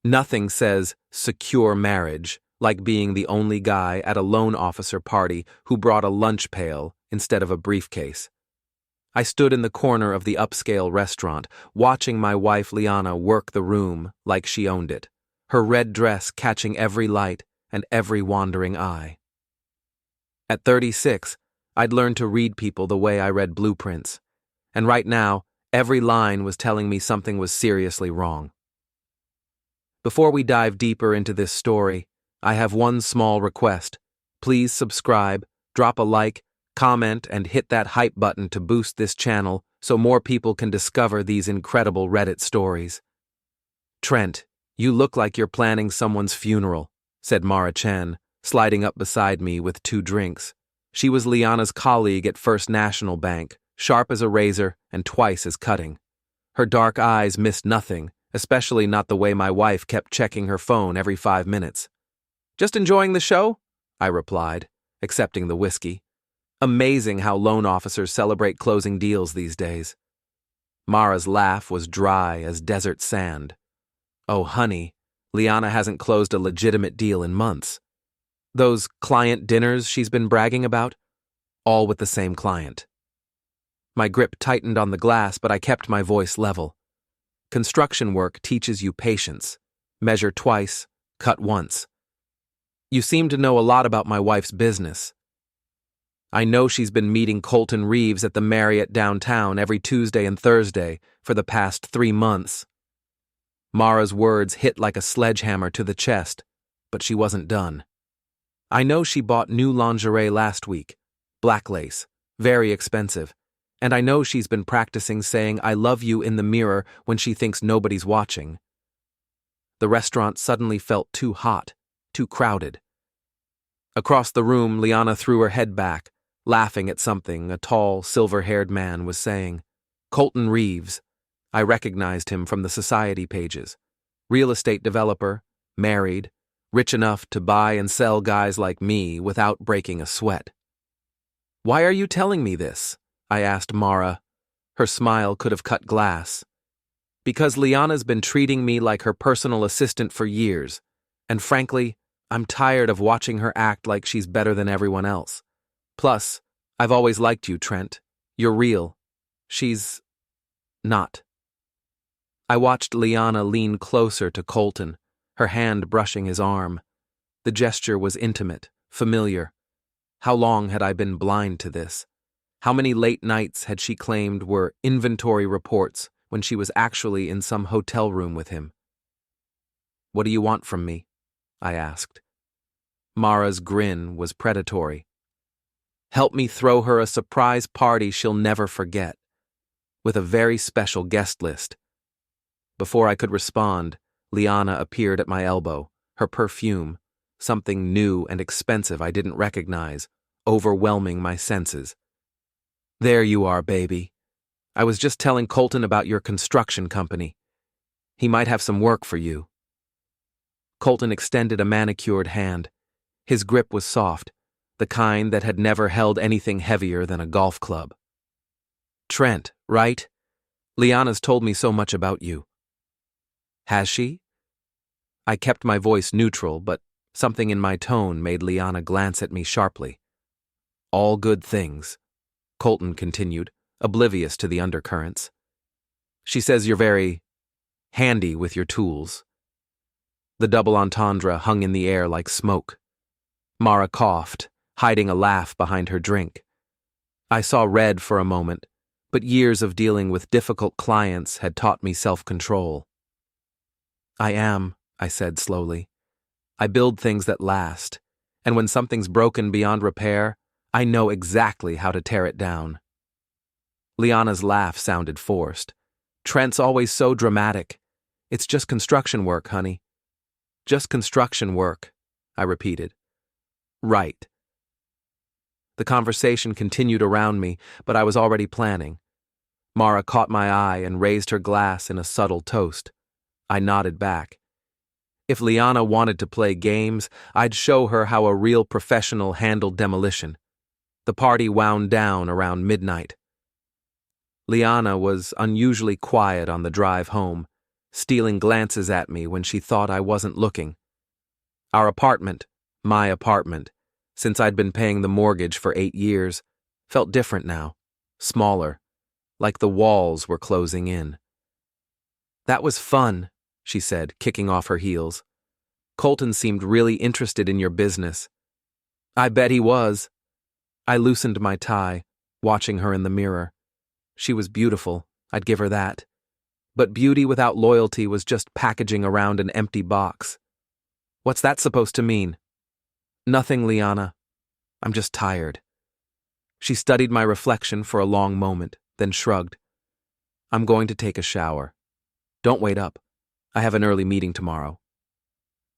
Nothing says secure marriage like being the only guy at a loan officer party who brought a lunch pail instead of a briefcase. I stood in the corner of the upscale restaurant, watching my wife Liana work the room like she owned it, her red dress catching every light and every wandering eye. At 36, I'd learned to read people the way I read blueprints, and right now, every line was telling me something was seriously wrong. Before we dive deeper into this story, I have one small request. Please subscribe, drop a like, comment, and hit that hype button to boost this channel so more people can discover these incredible Reddit stories. Trent, you look like you're planning someone's funeral, said Mara Chen, sliding up beside me with 2 drinks. She was Liana's colleague at First National Bank, sharp as a razor and twice as cutting. Her dark eyes missed nothing, especially not the way my wife kept checking her phone every 5 minutes. Just enjoying the show? I replied, accepting the whiskey. Amazing how loan officers celebrate closing deals these days. Mara's laugh was dry as desert sand. Oh, honey, Liana hasn't closed a legitimate deal in months. Those client dinners she's been bragging about? All with the same client. My grip tightened on the glass, but I kept my voice level. Construction work teaches you patience. Measure twice, cut once. You seem to know a lot about my wife's business. I know she's been meeting Colton Reeves at the Marriott downtown every Tuesday and Thursday for the past 3 months. Mara's words hit like a sledgehammer to the chest, but she wasn't done. I know she bought new lingerie last week, black lace, very expensive, and I know she's been practicing saying I love you in the mirror when she thinks nobody's watching. The restaurant suddenly felt too hot, too crowded. Across the room, Liana threw her head back, laughing at something a tall, silver-haired man was saying. Colton Reeves. I recognized him from the society pages. Real estate developer, married, rich enough to buy and sell guys like me without breaking a sweat. Why are you telling me this? I asked Mara. Her smile could have cut glass. Because Liana's been treating me like her personal assistant for years, and frankly, I'm tired of watching her act like she's better than everyone else. Plus, I've always liked you, Trent. You're real. She's not. I watched Liana lean closer to Colton, her hand brushing his arm. The gesture was intimate, familiar. How long had I been blind to this? How many late nights had she claimed were inventory reports when she was actually in some hotel room with him? What do you want from me? I asked. Mara's grin was predatory. Help me throw her a surprise party she'll never forget, with a very special guest list. Before I could respond, Liana appeared at my elbow, her perfume, something new and expensive I didn't recognize, overwhelming my senses. There you are, baby. I was just telling Colton about your construction company. He might have some work for you. Colton extended a manicured hand. His grip was soft, the kind that had never held anything heavier than a golf club. Trent, right? Liana's told me so much about you. Has she? I kept my voice neutral, but something in my tone made Liana glance at me sharply. All good things, Colton continued, oblivious to the undercurrents. She says you're very handy with your tools. The double entendre hung in the air like smoke. Mara coughed, hiding a laugh behind her drink. I saw red for a moment, but years of dealing with difficult clients had taught me self-control. I am, I said slowly. I build things that last, and when something's broken beyond repair, I know exactly how to tear it down. Liana's laugh sounded forced. Trent's always so dramatic. It's just construction work, honey. Just construction work, I repeated. Right. The conversation continued around me, but I was already planning. Mara caught my eye and raised her glass in a subtle toast. I nodded back. If Liana wanted to play games, I'd show her how a real professional handled demolition. The party wound down around midnight. Liana was unusually quiet on the drive home, stealing glances at me when she thought I wasn't looking. Our apartment, my apartment, since I'd been paying the mortgage for 8 years, felt different now, smaller, like the walls were closing in. "That was fun," she said, kicking off her heels. "Colton seemed really interested in your business." "I bet he was." I loosened my tie, watching her in the mirror. She was beautiful, I'd give her that. But beauty without loyalty was just packaging around an empty box. "What's that supposed to mean?" "Nothing, Liana. I'm just tired." She studied my reflection for a long moment, then shrugged. "I'm going to take a shower. Don't wait up. I have an early meeting tomorrow."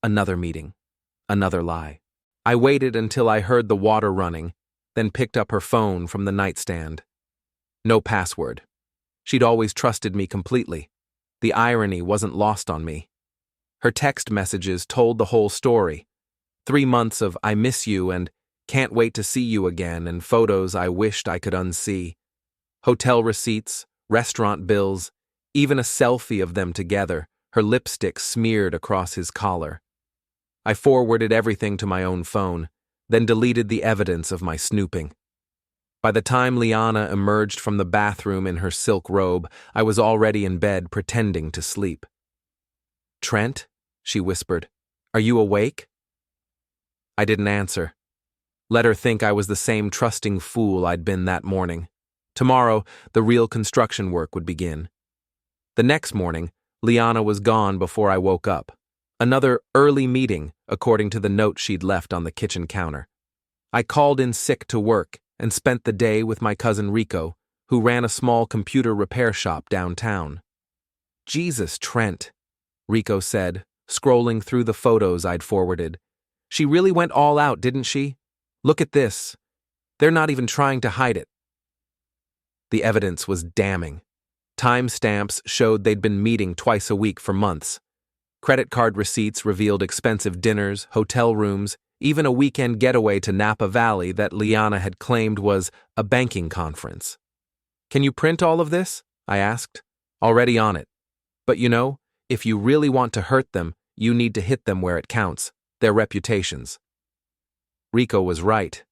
Another meeting. Another lie. I waited until I heard the water running, then picked up her phone from the nightstand. No password. She'd always trusted me completely. The irony wasn't lost on me. Her text messages told the whole story. 3 months of "I miss you" and "can't wait to see you again" and photos I wished I could unsee. Hotel receipts, restaurant bills, even a selfie of them together, her lipstick smeared across his collar. I forwarded everything to my own phone, then deleted the evidence of my snooping. By the time Liana emerged from the bathroom in her silk robe, I was already in bed pretending to sleep. "Trent," she whispered, "are you awake?" I didn't answer. Let her think I was the same trusting fool I'd been that morning. Tomorrow, the real construction work would begin. The next morning, Liana was gone before I woke up. Another early meeting, according to the note she'd left on the kitchen counter. I called in sick to work and spent the day with my cousin Rico, who ran a small computer repair shop downtown. "Jesus, Trent," Rico said, scrolling through the photos I'd forwarded. "She really went all out, didn't she? Look at this. They're not even trying to hide it." The evidence was damning. Timestamps showed they'd been meeting twice a week for months. Credit card receipts revealed expensive dinners, hotel rooms, even a weekend getaway to Napa Valley that Liana had claimed was a banking conference. "Can you print all of this?" I asked. "Already on it. But you know, if you really want to hurt them, you need to hit them where it counts, their reputations." Rico was right.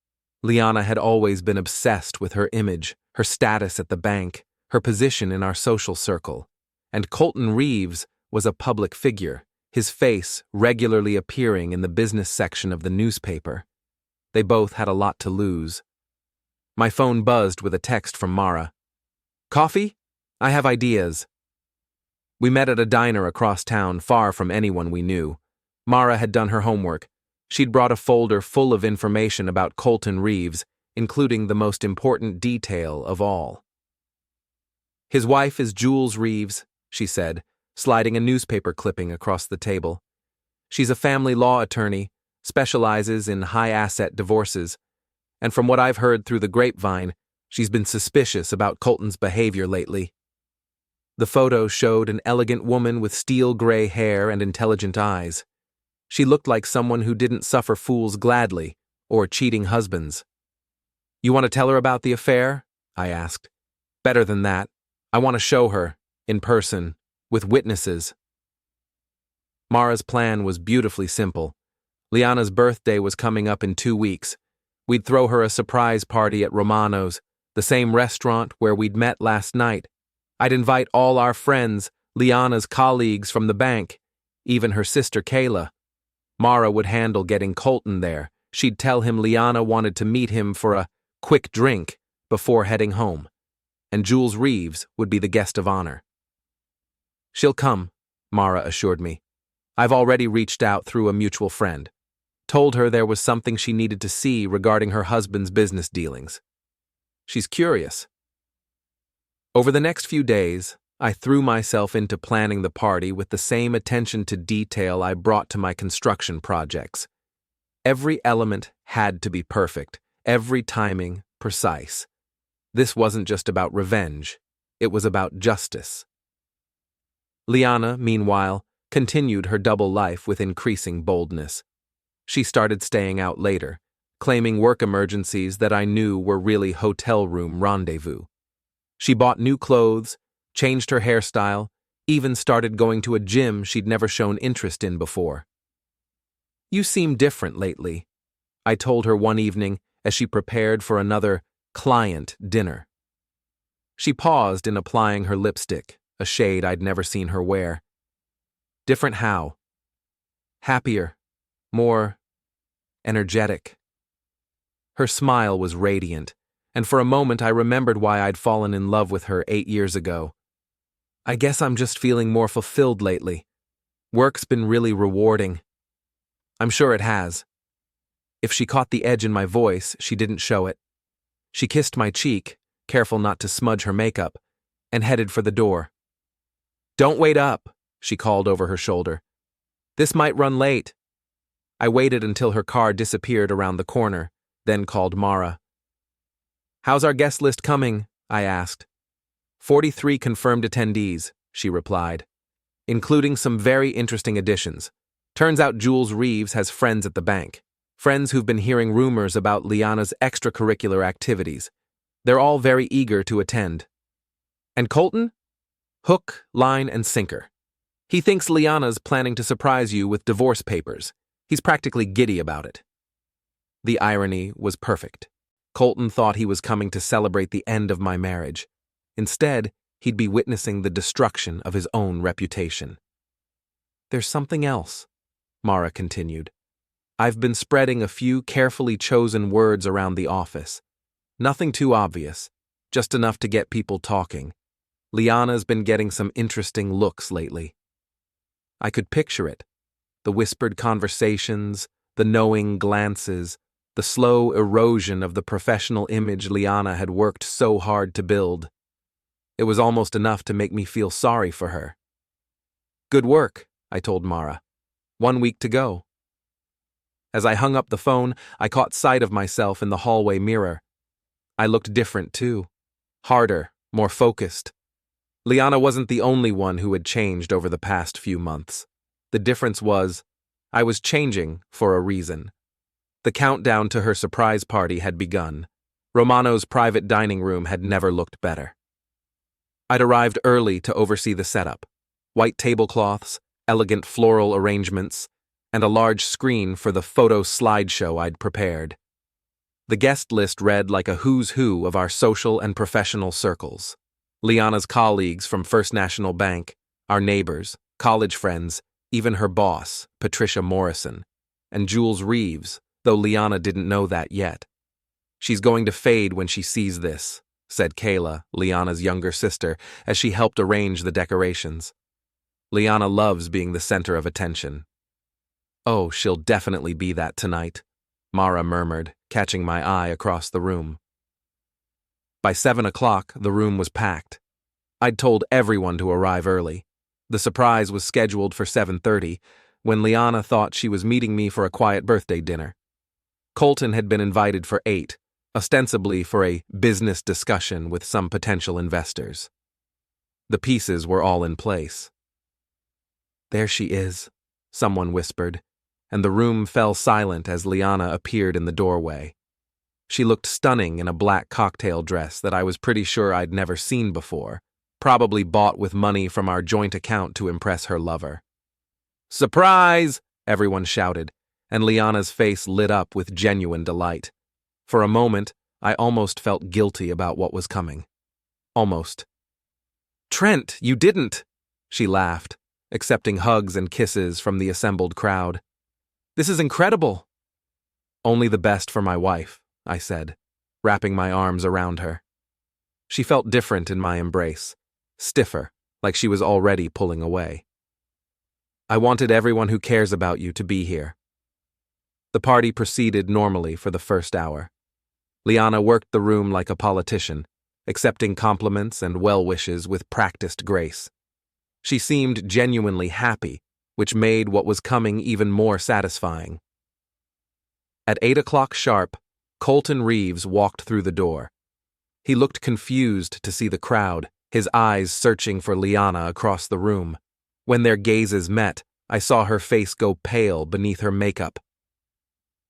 Liana had always been obsessed with her image, her status at the bank, her position in our social circle. And Colton Reeves was a public figure, his face regularly appearing in the business section of the newspaper. They both had a lot to lose. My phone buzzed with a text from Mara. "Coffee? I have ideas." We met at a diner across town, far from anyone we knew. Mara had done her homework. She'd brought a folder full of information about Colton Reeves, including the most important detail of all. "His wife is Jules Reeves," she said, sliding a newspaper clipping across the table. "She's a family law attorney, specializes in high-asset divorces, and from what I've heard through the grapevine, she's been suspicious about Colton's behavior lately." The photo showed an elegant woman with steel gray hair and intelligent eyes. She looked like someone who didn't suffer fools gladly, or cheating husbands. "You want to tell her about the affair?" I asked. "Better than that. I want to show her, in person, with witnesses." Mara's plan was beautifully simple. Liana's birthday was coming up in 2 weeks. We'd throw her a surprise party at Romano's, the same restaurant where we'd met last night. I'd invite all our friends, Liana's colleagues from the bank, even her sister Kayla. Mara would handle getting Colton there. She'd tell him Liana wanted to meet him for a quick drink before heading home, and Jules Reeves would be the guest of honor. "She'll come," Mara assured me. "I've already reached out through a mutual friend. Told her there was something she needed to see regarding her husband's business dealings. She's curious." Over the next few days, I threw myself into planning the party with the same attention to detail I brought to my construction projects. Every element had to be perfect, every timing precise. This wasn't just about revenge, it was about justice. Liana, meanwhile, continued her double life with increasing boldness. She started staying out later, claiming work emergencies that I knew were really hotel room rendezvous. She bought new clothes, changed her hairstyle, Even started going to a gym she'd never shown interest in before. "You seem different lately," I told her one evening as she prepared for another client dinner. She paused in applying her lipstick, a shade I'd never seen her wear. "Different how?" "Happier, more energetic." Her smile was radiant, and for a moment I remembered why I'd fallen in love with her 8 years ago. "I guess I'm just feeling more fulfilled lately. Work's been really rewarding." I'm sure it has. If she caught the edge in my voice, she didn't show it. She kissed my cheek, careful not to smudge her makeup, and headed for the door. "Don't wait up," she called over her shoulder. "This might run late." I waited until her car disappeared around the corner, then called Mara. "How's our guest list coming?" I asked. 43 confirmed attendees, she replied, including some very interesting additions. Turns out Jules Reeves has friends at the bank, friends who've been hearing rumors about Liana's extracurricular activities. They're all very eager to attend. "And Colton?" "Hook, line, and sinker. He thinks Liana's planning to surprise you with divorce papers. He's practically giddy about it." The irony was perfect. Colton thought he was coming to celebrate the end of my marriage. Instead, he'd be witnessing the destruction of his own reputation. "There's something else," Mara continued. "I've been spreading a few carefully chosen words around the office. Nothing too obvious, just enough to get people talking. Liana's been getting some interesting looks lately." I could picture it. The whispered conversations, the knowing glances, the slow erosion of the professional image Liana had worked so hard to build. It was almost enough to make me feel sorry for her. "Good work," I told Mara. 1 week to go." As I hung up the phone, I caught sight of myself in the hallway mirror. I looked different, too. Harder, more focused. Liana wasn't the only one who had changed over the past few months. The difference was, I was changing for a reason. The countdown to her surprise party had begun. Romano's private dining room had never looked better. I'd arrived early to oversee the setup. White tablecloths, elegant floral arrangements, and a large screen for the photo slideshow I'd prepared. The guest list read like a who's who of our social and professional circles. Liana's colleagues from First National Bank, our neighbors, college friends, even her boss, Patricia Morrison, and Jules Reeves, though Liana didn't know that yet. "She's going to fade when she sees this," said Kayla, Liana's younger sister, as she helped arrange the decorations. "Liana loves being the center of attention." "Oh, she'll definitely be that tonight," Mara murmured, catching my eye across the room. By 7 o'clock, the room was packed. I'd told everyone to arrive early. The surprise was scheduled for 7:30, when Liana thought she was meeting me for a quiet birthday dinner. Colton had been invited for 8, ostensibly for a business discussion with some potential investors. The pieces were all in place. "There she is," someone whispered, and the room fell silent as Liana appeared in the doorway. She looked stunning in a black cocktail dress that I was pretty sure I'd never seen before, probably bought with money from our joint account to impress her lover. "Surprise!" everyone shouted, and Liana's face lit up with genuine delight. For a moment, I almost felt guilty about what was coming. Almost. "Trent, you didn't!" she laughed, accepting hugs and kisses from the assembled crowd. "This is incredible." "Only the best for my wife," I said, wrapping my arms around her. She felt different in my embrace, stiffer, like she was already pulling away. "I wanted everyone who cares about you to be here." The party proceeded normally for the first hour. Liana worked the room like a politician, accepting compliments and well wishes with practiced grace. She seemed genuinely happy, which made what was coming even more satisfying. At 8 o'clock sharp, Colton Reeves walked through the door. He looked confused to see the crowd, his eyes searching for Liana across the room. When their gazes met, I saw her face go pale beneath her makeup.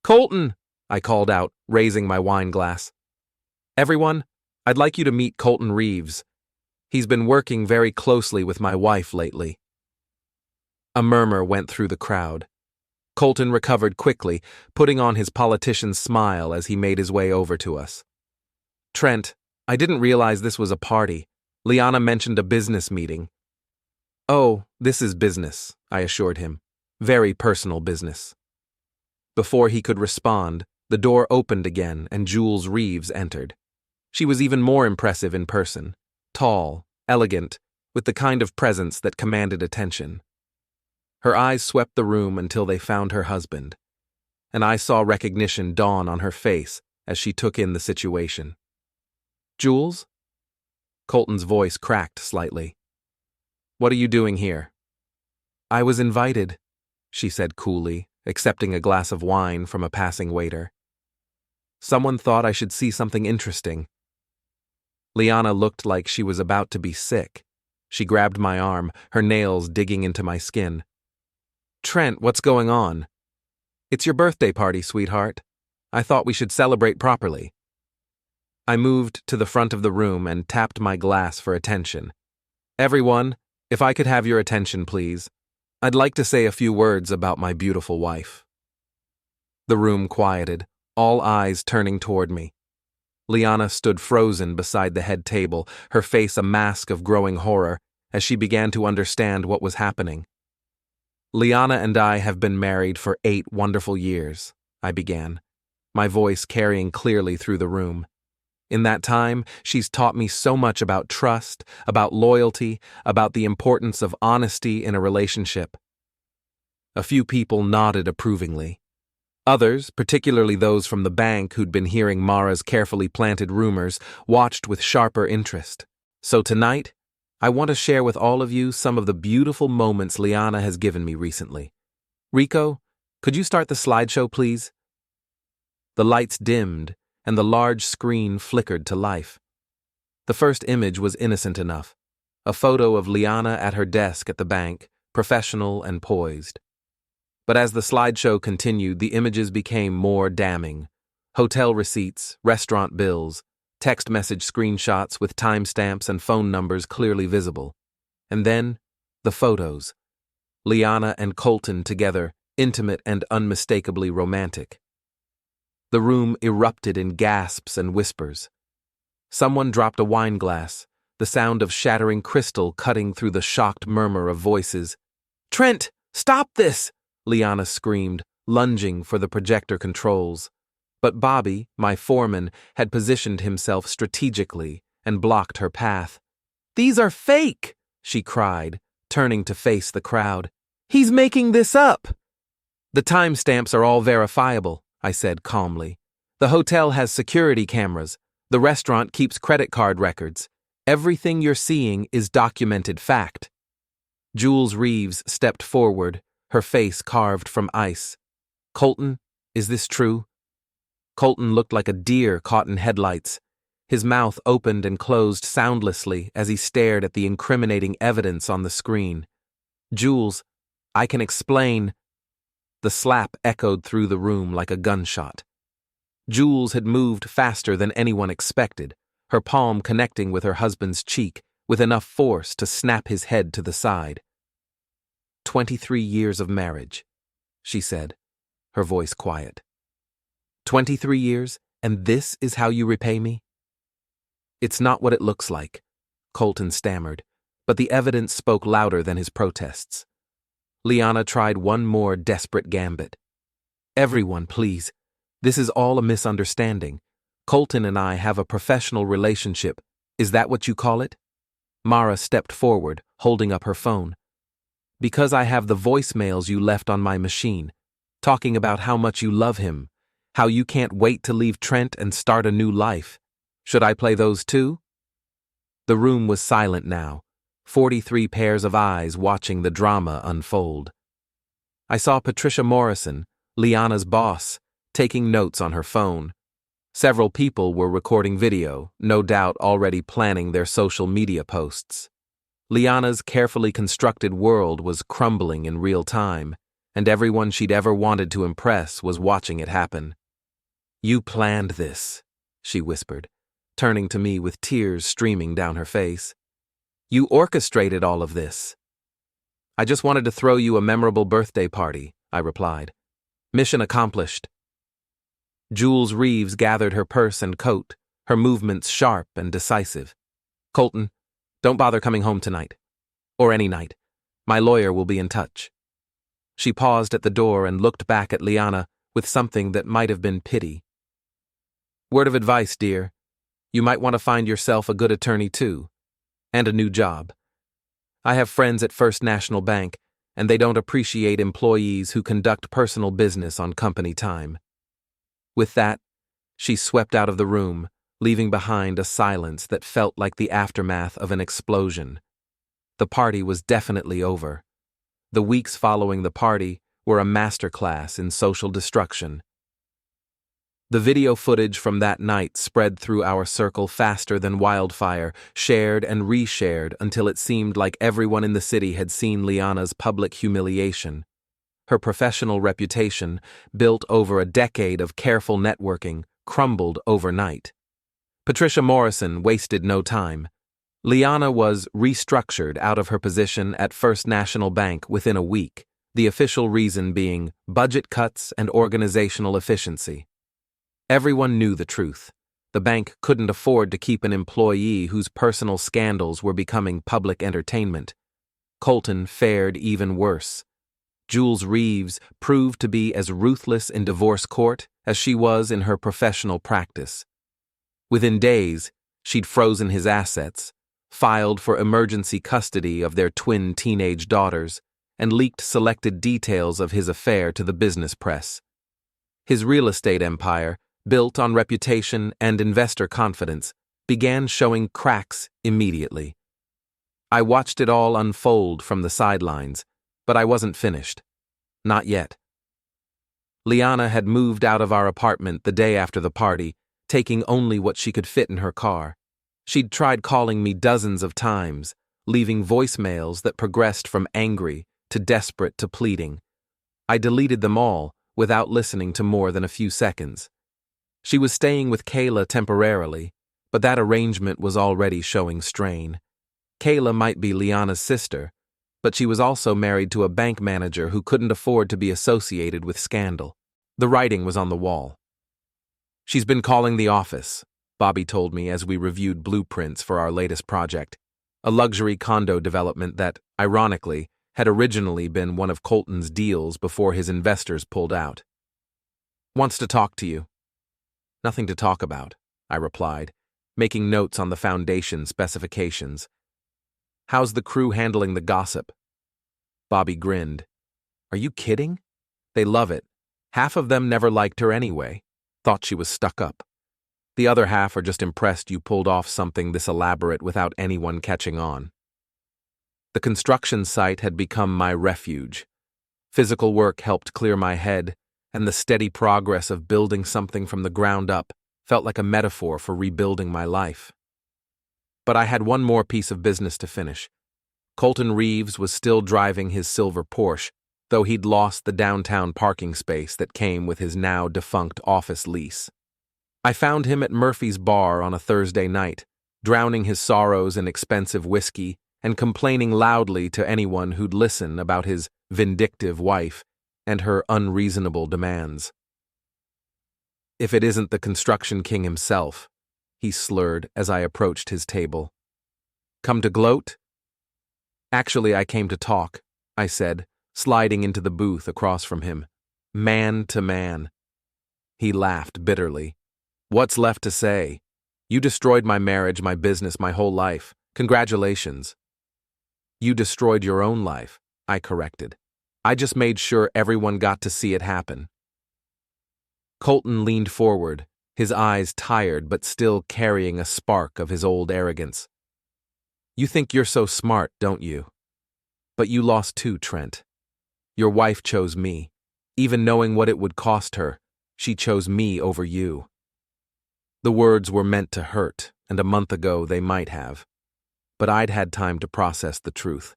"Colton!" I called out, raising my wine glass. "Everyone, I'd like you to meet Colton Reeves. He's been working very closely with my wife lately." A murmur went through the crowd. Colton recovered quickly, putting on his politician's smile as he made his way over to us. "Trent, I didn't realize this was a party. Liana mentioned a business meeting." "Oh, this is business," I assured him. "Very personal business." Before he could respond, the door opened again and Jules Reeves entered. She was even more impressive in person. Tall, elegant, with the kind of presence that commanded attention. Her eyes swept the room until they found her husband, and I saw recognition dawn on her face as she took in the situation. "Jules?" Colton's voice cracked slightly. "What are you doing here?" "I was invited," she said coolly, accepting a glass of wine from a passing waiter. "Someone thought I should see something interesting." Liana looked like she was about to be sick. She grabbed my arm, her nails digging into my skin. "Trent, what's going on?" "It's your birthday party, sweetheart. I thought we should celebrate properly." I moved to the front of the room and tapped my glass for attention. "Everyone, if I could have your attention, please. I'd like to say a few words about my beautiful wife." The room quieted, all eyes turning toward me. Liana stood frozen beside the head table, her face a mask of growing horror, as she began to understand what was happening. "Liana and I have been married for 8 wonderful years," I began, my voice carrying clearly through the room. "In that time, she's taught me so much about trust, about loyalty, about the importance of honesty in a relationship." A few people nodded approvingly. Others, particularly those from the bank who'd been hearing Mara's carefully planted rumors, watched with sharper interest. So tonight, I want to share with all of you some of the beautiful moments Liana has given me recently. Rico, could you start the slideshow, please? The lights dimmed, and the large screen flickered to life. The first image was innocent enough, a photo of Liana at her desk at the bank, professional and poised. But as the slideshow continued, the images became more damning. Hotel receipts, restaurant bills, text message screenshots with timestamps and phone numbers clearly visible. And then, the photos. Liana and Colton together, intimate and unmistakably romantic. The room erupted in gasps and whispers. Someone dropped a wine glass, the sound of shattering crystal cutting through the shocked murmur of voices. "Trent, stop this!" Liana screamed, lunging for the projector controls. But Bobby, my foreman, had positioned himself strategically and blocked her path. "These are fake!" she cried, turning to face the crowd. "He's making this up!" "The timestamps are all verifiable," I said calmly. "The hotel has security cameras. The restaurant keeps credit card records. Everything you're seeing is documented fact." Jules Reeves stepped forward, her face carved from ice. "Colton, is this true?" Colton looked like a deer caught in headlights. His mouth opened and closed soundlessly as he stared at the incriminating evidence on the screen. "Jules, I can explain." The slap echoed through the room like a gunshot. Jules had moved faster than anyone expected, her palm connecting with her husband's cheek, with enough force to snap his head to the side. 23 years of marriage, she said, her voice quiet. 23 years, and this is how you repay me? It's not what it looks like, Colton stammered, but the evidence spoke louder than his protests. Liana tried one more desperate gambit. "Everyone, please. This is all a misunderstanding. Colton and I have a professional relationship. Is that what you call it?" Mara stepped forward, holding up her phone. "Because I have the voicemails you left on my machine, talking about how much you love him, how you can't wait to leave Trent and start a new life. Should I play those too?" The room was silent now, 43 pairs of eyes watching the drama unfold. I saw Patricia Morrison, Liana's boss, taking notes on her phone. Several people were recording video, no doubt already planning their social media posts. Liana's carefully constructed world was crumbling in real time, and everyone she'd ever wanted to impress was watching it happen. "You planned this," she whispered, turning to me with tears streaming down her face. You orchestrated all of this. I just wanted to throw you a memorable birthday party, I replied. Mission accomplished. Jules Reeves gathered her purse and coat, her movements sharp and decisive. Colton, don't bother coming home tonight. Or any night. My lawyer will be in touch. She paused at the door and looked back at Liana with something that might have been pity. Word of advice, dear. You might want to find yourself a good attorney too. And a new job. I have friends at First National Bank, and they don't appreciate employees who conduct personal business on company time. With that, she swept out of the room, leaving behind a silence that felt like the aftermath of an explosion. The party was definitely over. The weeks following the party were a masterclass in social destruction. The video footage from that night spread through our circle faster than wildfire, shared and reshared until it seemed like everyone in the city had seen Liana's public humiliation. Her professional reputation, built over a decade of careful networking, crumbled overnight. Patricia Morrison wasted no time. Liana was restructured out of her position at First National Bank within a week, the official reason being budget cuts and organizational efficiency. Everyone knew the truth. The bank couldn't afford to keep an employee whose personal scandals were becoming public entertainment. Colton fared even worse. Jules Reeves proved to be as ruthless in divorce court as she was in her professional practice. Within days, she'd frozen his assets, filed for emergency custody of their twin teenage daughters, and leaked selected details of his affair to the business press. His real estate empire, built on reputation and investor confidence, began showing cracks immediately. I watched it all unfold from the sidelines, but I wasn't finished. Not yet. Liana had moved out of our apartment the day after the party, taking only what she could fit in her car. She'd tried calling me dozens of times, leaving voicemails that progressed from angry to desperate to pleading. I deleted them all without listening to more than a few seconds. She was staying with Kayla temporarily, but that arrangement was already showing strain. Kayla might be Liana's sister, but she was also married to a bank manager who couldn't afford to be associated with scandal. The writing was on the wall. She's been calling the office, Bobby told me as we reviewed blueprints for our latest project, a luxury condo development that, ironically, had originally been one of Colton's deals before his investors pulled out. Wants to talk to you. Nothing to talk about, I replied, making notes on the foundation specifications. How's the crew handling the gossip? Bobby grinned. Are you kidding? They love it. Half of them never liked her anyway, thought she was stuck up. The other half are just impressed you pulled off something this elaborate without anyone catching on. The construction site had become my refuge. Physical work helped clear my head, and the steady progress of building something from the ground up felt like a metaphor for rebuilding my life. But I had one more piece of business to finish. Colton Reeves was still driving his silver Porsche, though he'd lost the downtown parking space that came with his now defunct office lease. I found him at Murphy's bar on a Thursday night, drowning his sorrows in expensive whiskey and complaining loudly to anyone who'd listen about his vindictive wife and her unreasonable demands. If it isn't the construction king himself, he slurred as I approached his table. Come to gloat? Actually, I came to talk, I said, sliding into the booth across from him. Man to man. He laughed bitterly. What's left to say? You destroyed my marriage, my business, my whole life. Congratulations. You destroyed your own life, I corrected. I just made sure everyone got to see it happen. Colton leaned forward, his eyes tired but still carrying a spark of his old arrogance. You think you're so smart, don't you? But you lost too, Trent. Your wife chose me. Even knowing what it would cost her, she chose me over you. The words were meant to hurt, and a month ago they might have. But I'd had time to process the truth.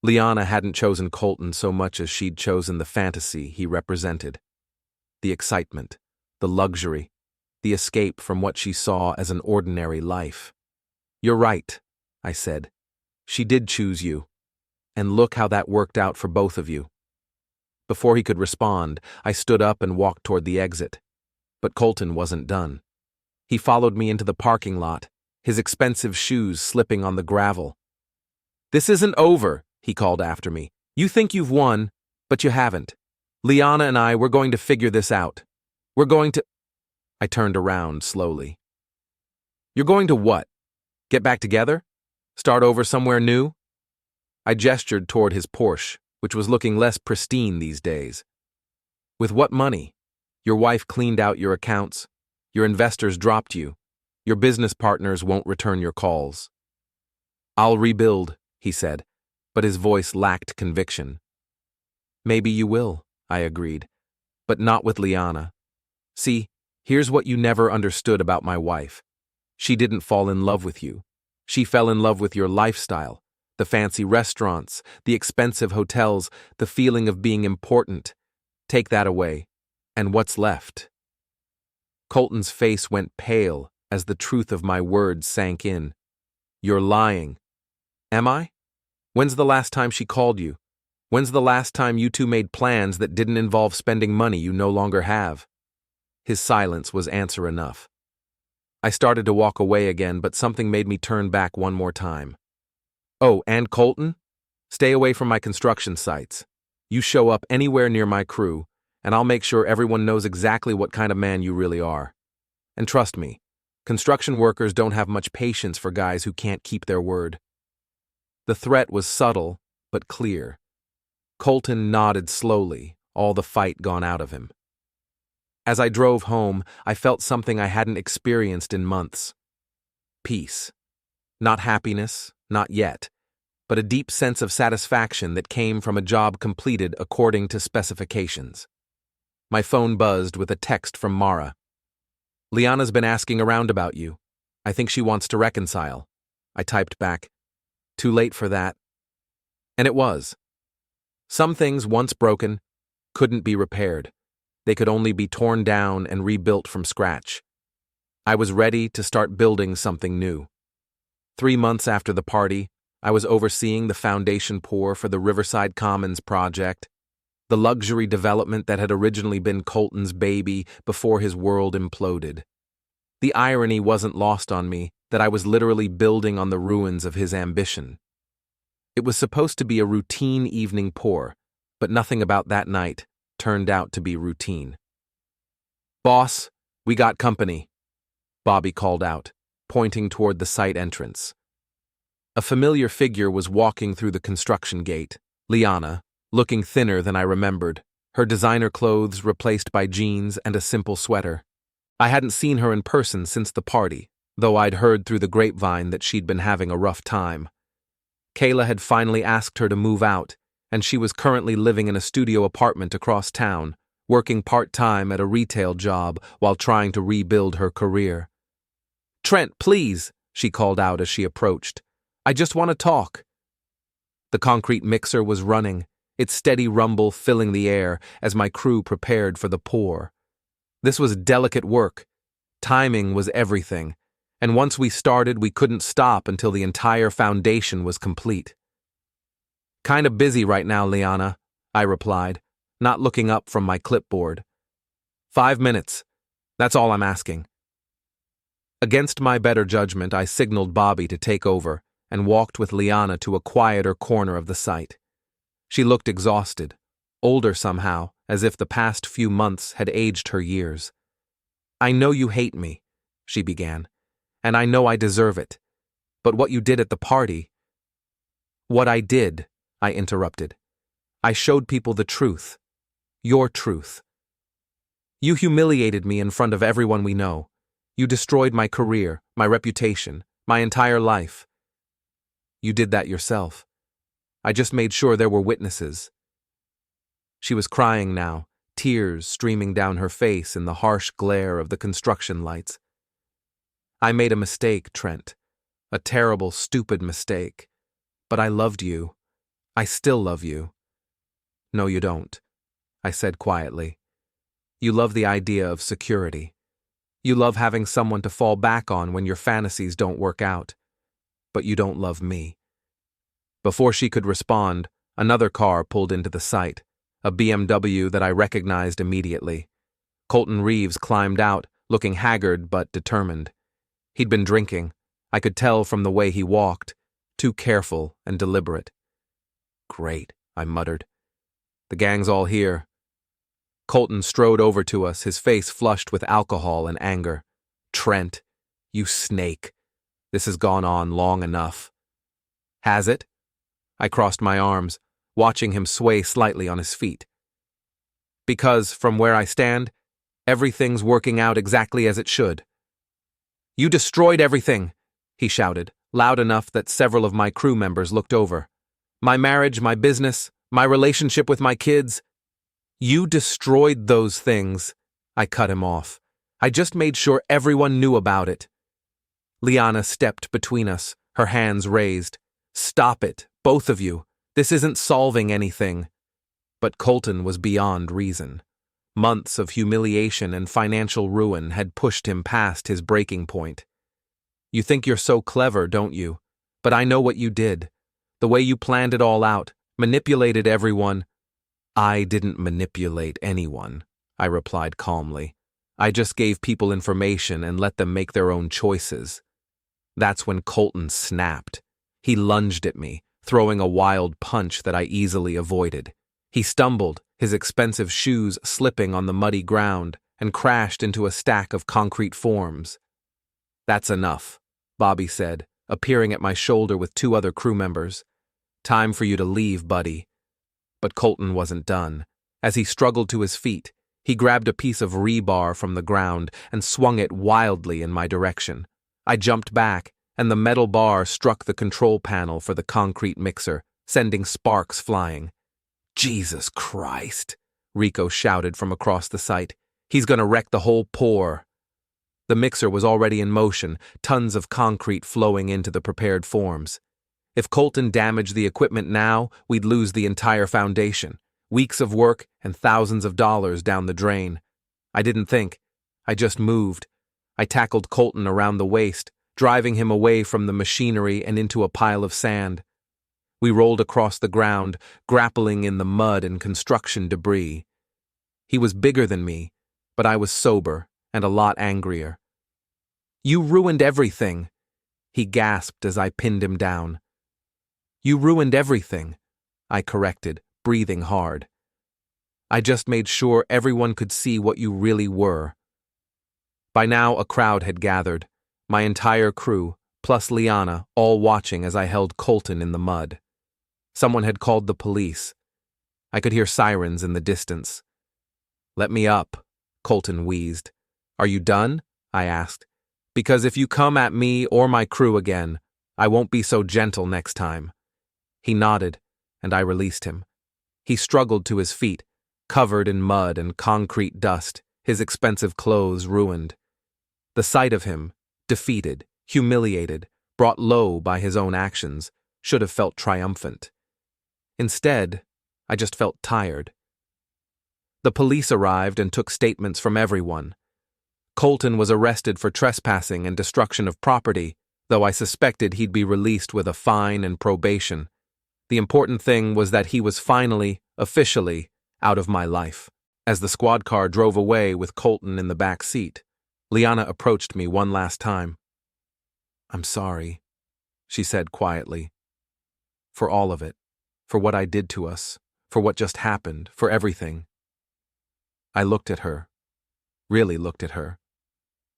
Liana hadn't chosen Colton so much as she'd chosen the fantasy he represented. The excitement, the luxury, the escape from what she saw as an ordinary life. You're right, I said. She did choose you. And look how that worked out for both of you. Before he could respond, I stood up and walked toward the exit. But Colton wasn't done. He followed me into the parking lot, his expensive shoes slipping on the gravel. "This isn't over," he called after me. "You think you've won, but you haven't. Liana and we're going to figure this out. We're going to—" I turned around slowly. "You're going to what? Get back together? Start over somewhere new?" I gestured toward his Porsche, which was looking less pristine these days. "With what money? Your wife cleaned out your accounts. Your investors dropped you. Your business partners won't return your calls." "I'll rebuild," he said, but his voice lacked conviction. "Maybe you will," I agreed, "but not with Liana. See, here's what you never understood about my wife. She didn't fall in love with you. She fell in love with your lifestyle, the fancy restaurants, the expensive hotels, the feeling of being important. Take that away, and what's left?" Colton's face went pale as the truth of my words sank in. "You're lying." "Am I? When's the last time she called you? When's the last time you two made plans that didn't involve spending money you no longer have?" His silence was answer enough. I started to walk away again, but something made me turn back one more time. "Oh, and Colton? Stay away from my construction sites. You show up anywhere near my crew, and I'll make sure everyone knows exactly what kind of man you really are. And trust me, construction workers don't have much patience for guys who can't keep their word." The threat was subtle, but clear. Colton nodded slowly, all the fight gone out of him. As I drove home, I felt something I hadn't experienced in months. Peace. Not happiness, not yet, but a deep sense of satisfaction that came from a job completed according to specifications. My phone buzzed with a text from Mara. "Liana's been asking around about you. I think she wants to reconcile." I typed back, "Too late for that." And it was. Some things, once broken, couldn't be repaired. They could only be torn down and rebuilt from scratch. I was ready to start building something new. 3 months after the party, I was overseeing the foundation pour for the Riverside Commons project, the luxury development that had originally been Colton's baby before his world imploded. The irony wasn't lost on me that I was literally building on the ruins of his ambition. It was supposed to be a routine evening pour, but nothing about that night turned out to be routine. "Boss, we got company," Bobby called out, pointing toward the site entrance. A familiar figure was walking through the construction gate, Liana, looking thinner than I remembered, her designer clothes replaced by jeans and a simple sweater. I hadn't seen her in person since the party, though I'd heard through the grapevine that she'd been having a rough time. Kayla had finally asked her to move out, and she was currently living in a studio apartment across town, working part-time at a retail job while trying to rebuild her career. "Trent, please," she called out as she approached. "I just want to talk." The concrete mixer was running, its steady rumble filling the air as my crew prepared for the pour. This was delicate work. Timing was everything, and once we started, we couldn't stop until the entire foundation was complete. "Kinda busy right now, Liana," I replied, not looking up from my clipboard. 5 minutes. That's all I'm asking." Against my better judgment, I signaled Bobby to take over and walked with Liana to a quieter corner of the site. She looked exhausted, older somehow, as if the past few months had aged her years. "I know you hate me," she began, "and I know I deserve it. But what you did at the party—" "What I did," I interrupted. "I showed people the truth. Your truth. You humiliated me in front of everyone we know. You destroyed my career, my reputation, my entire life. You did that yourself. I just made sure there were witnesses." She was crying now, tears streaming down her face in the harsh glare of the construction lights. "I made a mistake, Trent. A terrible, stupid mistake. But I loved you. I still love you." "No, you don't," I said quietly. "You love the idea of security. You love having someone to fall back on when your fantasies don't work out. But you don't love me. Before she could respond, another car pulled into the site, a BMW that I recognized immediately. Colton Reeves climbed out, looking haggard but determined. He'd been drinking. I could tell from the way he walked, too careful and deliberate. "Great," I muttered. "The gang's all here." Colton strode over to us, his face flushed with alcohol and anger. "Trent, you snake. This has gone on long enough." "Has it?" I crossed my arms, watching him sway slightly on his feet. "Because, from where I stand, everything's working out exactly as it should." "You destroyed everything," he shouted, loud enough that several of my crew members looked over. "My marriage, my business, my relationship with my kids." "You destroyed those things," I cut him off. "I just made sure everyone knew about it." Liana stepped between us, her hands raised. "Stop it, both of you. This isn't solving anything." But Colton was beyond reason. Months of humiliation and financial ruin had pushed him past his breaking point. "You think you're so clever, don't you? But I know what you did. The way you planned it all out, manipulated everyone." "I didn't manipulate anyone," I replied calmly. "I just gave people information and let them make their own choices." That's when Colton snapped. He lunged at me, throwing a wild punch that I easily avoided. He stumbled, his expensive shoes slipping on the muddy ground, and crashed into a stack of concrete forms. "That's enough," Bobby said, appearing at my shoulder with two other crew members. "Time for you to leave, buddy." But Colton wasn't done. As he struggled to his feet, he grabbed a piece of rebar from the ground and swung it wildly in my direction. I jumped back, and the metal bar struck the control panel for the concrete mixer, sending sparks flying. "Jesus Christ," Rico shouted from across the site. "He's gonna wreck the whole pour." The mixer was already in motion, tons of concrete flowing into the prepared forms. If Colton damaged the equipment now, we'd lose the entire foundation. Weeks of work and thousands of dollars down the drain. I didn't think. I just moved. I tackled Colton around the waist, driving him away from the machinery and into a pile of sand. We rolled across the ground, grappling in the mud and construction debris. He was bigger than me, but I was sober and a lot angrier. "You ruined everything," he gasped as I pinned him down. "You ruined everything," I corrected, breathing hard. "I just made sure everyone could see what you really were." By now a crowd had gathered, my entire crew, plus Liana, all watching as I held Colton in the mud. Someone had called the police. I could hear sirens in the distance. "Let me up," Colton wheezed. "Are you done?" I asked. "Because if you come at me or my crew again, I won't be so gentle next time." He nodded, and I released him. He struggled to his feet, covered in mud and concrete dust, his expensive clothes ruined. The sight of him, defeated, humiliated, brought low by his own actions, should have felt triumphant. Instead, I just felt tired. The police arrived and took statements from everyone. Colton was arrested for trespassing and destruction of property, though I suspected he'd be released with a fine and probation. The important thing was that he was finally, officially, out of my life. As the squad car drove away with Colton in the back seat, Liana approached me one last time. "I'm sorry," she said quietly. "For all of it. For what I did to us. For what just happened. For everything." I looked at her. Really looked at her.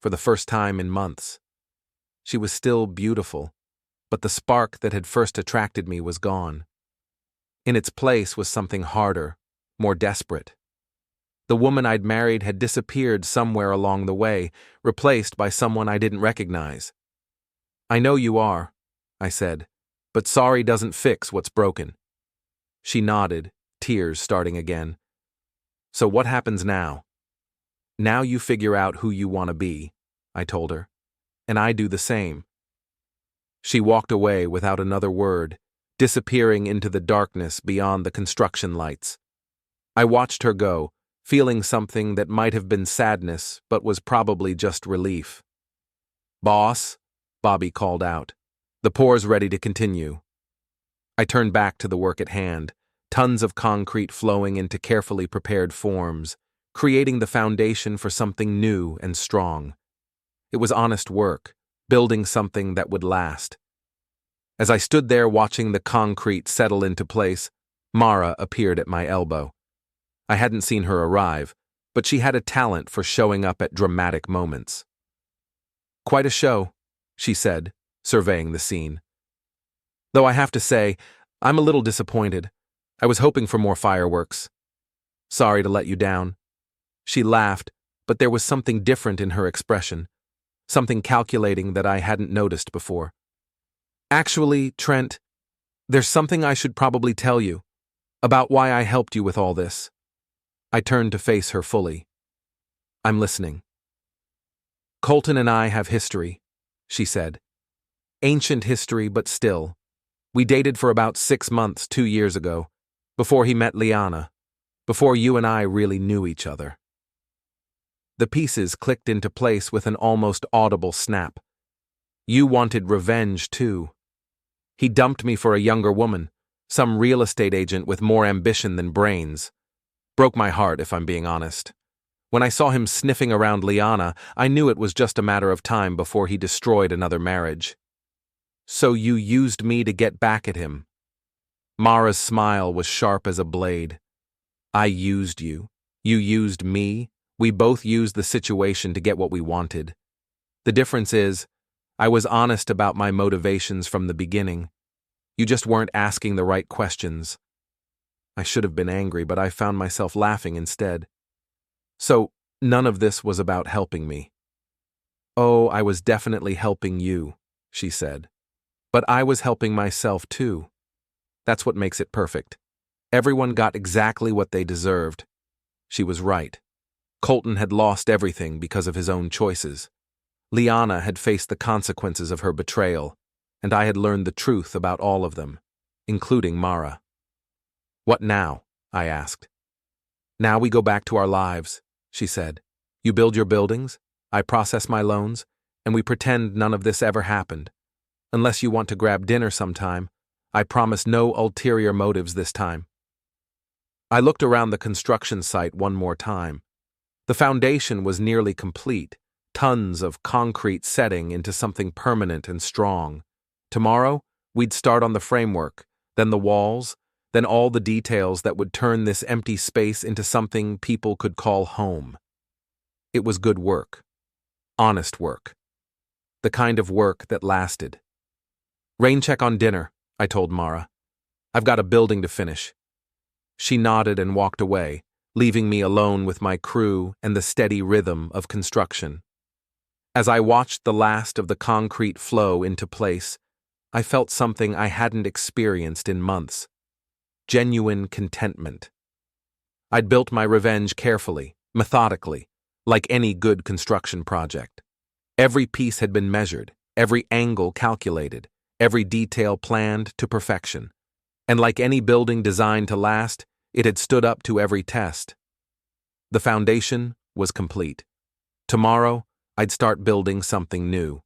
For the first time in months. She was still beautiful, but the spark that had first attracted me was gone. In its place was something harder, more desperate. The woman I'd married had disappeared somewhere along the way, replaced by someone I didn't recognize. "I know you are," I said, "but sorry doesn't fix what's broken." She nodded, tears starting again. "So what happens now?" "Now you figure out who you want to be," I told her, "and I do the same." She walked away without another word, disappearing into the darkness beyond the construction lights. I watched her go, feeling something that might have been sadness but was probably just relief. "Boss," Bobby called out. "The pour's ready to continue." I turned back to the work at hand, tons of concrete flowing into carefully prepared forms, creating the foundation for something new and strong. It was honest work, building something that would last. As I stood there watching the concrete settle into place, Mara appeared at my elbow. I hadn't seen her arrive, but she had a talent for showing up at dramatic moments. "Quite a show," she said, surveying the scene. "Though I have to say, I'm a little disappointed. I was hoping for more fireworks. Sorry to let you down." She laughed, but there was something different in her expression, something calculating that I hadn't noticed before. "Actually, Trent, there's something I should probably tell you about why I helped you with all this." I turned to face her fully. "I'm listening." "Colton and I have history," she said. "Ancient history, but still. We dated for about 6 months 2 years ago, before he met Liana, before you and I really knew each other." The pieces clicked into place with an almost audible snap. "You wanted revenge, too. He dumped me for a younger woman, some real estate agent with more ambition than brains. Broke my heart, if I'm being honest. When I saw him sniffing around Liana, I knew it was just a matter of time before he destroyed another marriage." "So you used me to get back at him?" Mara's smile was sharp as a blade. "I used you. You used me. We both used the situation to get what we wanted. The difference is, I was honest about my motivations from the beginning. You just weren't asking the right questions." I should have been angry, but I found myself laughing instead. "So, none of this was about helping me." "Oh, I was definitely helping you," she said. "But I was helping myself too. That's what makes it perfect. Everyone got exactly what they deserved." She was right. Colton had lost everything because of his own choices. Liana had faced the consequences of her betrayal, and I had learned the truth about all of them, including Mara. "What now?" I asked. "Now we go back to our lives," she said. "You build your buildings, I process my loans, and we pretend none of this ever happened. Unless you want to grab dinner sometime, I promise no ulterior motives this time." I looked around the construction site one more time. The foundation was nearly complete, tons of concrete setting into something permanent and strong. Tomorrow, we'd start on the framework, then the walls, then all the details that would turn this empty space into something people could call home. It was good work. Honest work. The kind of work that lasted. "Rain check on dinner," I told Mara. "I've got a building to finish." She nodded and walked away, leaving me alone with my crew and the steady rhythm of construction. As I watched the last of the concrete flow into place, I felt something I hadn't experienced in months. Genuine contentment. I'd built my revenge carefully, methodically, like any good construction project. Every piece had been measured, every angle calculated, every detail planned to perfection. And like any building designed to last, it had stood up to every test. The foundation was complete. Tomorrow, I'd start building something new.